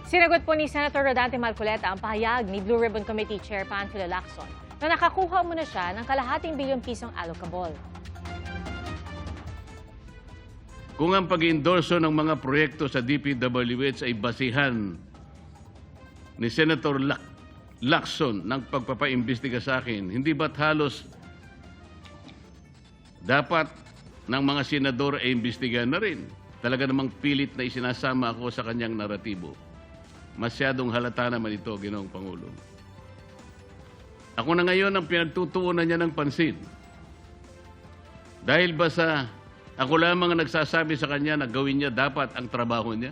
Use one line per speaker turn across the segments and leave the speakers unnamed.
Sinagot po ni Senator Rodante Marcoleta ang pahayag ni Blue Ribbon Committee Chair Panfilo Lacson na nakakuha muna siya ng kalahating bilyong pisong allocable.
Kung ang pag-endorso ng mga proyekto sa DPWH ay basihan ni Senator Lacson ng pagpapaimbestiga sa akin, hindi ba't halos dapat ng mga senador ay imbestigahan na rin? Talaga namang pilit na isinasama ako sa kanyang naratibo. Masyadong halata naman ito, Ginoong Pangulo. Ako na ngayon ang pinagtutuunan niya ng pansin. Dahil ba sa ako lamang ang nagsasabi sa kanya na gawin niya dapat ang trabaho niya?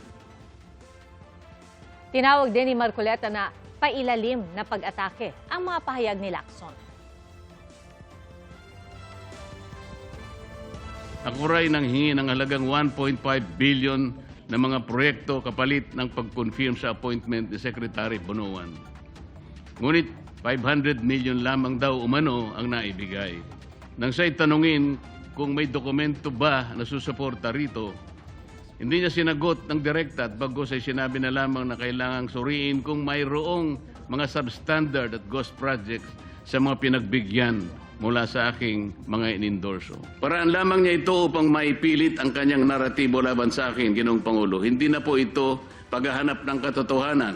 Tinawag din ni Marcoleta na pailalim na pag-atake ang mga pahayag ni Lacson.
Ako rin nanghingi ng halagang 1.5 billion na mga proyekto kapalit ng pag-confirm sa appointment ni Secretary Bonoan. Ngunit 500 million lamang daw umano ang naibigay. Nang siya'y tanungin kung may dokumento ba na susuporta rito, hindi niya sinagot ng direkta at bagos ay sinabi na lamang na kailangang suriin kung mayroong mga substandard at ghost projects sa mga pinagbigyan mula sa aking mga inendorso. Paraan lamang niya ito upang maipilit ang kanyang naratibo laban sa akin, Ginoong Pangulo. Hindi na po ito paghahanap ng katotohanan.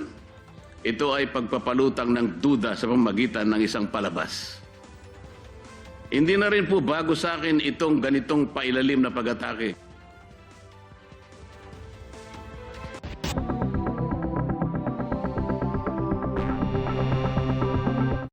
Ito ay pagpapalutang ng duda sa pamamagitan ng isang palabas. Hindi na rin po bago sa akin itong ganitong pailalim na pag-atake.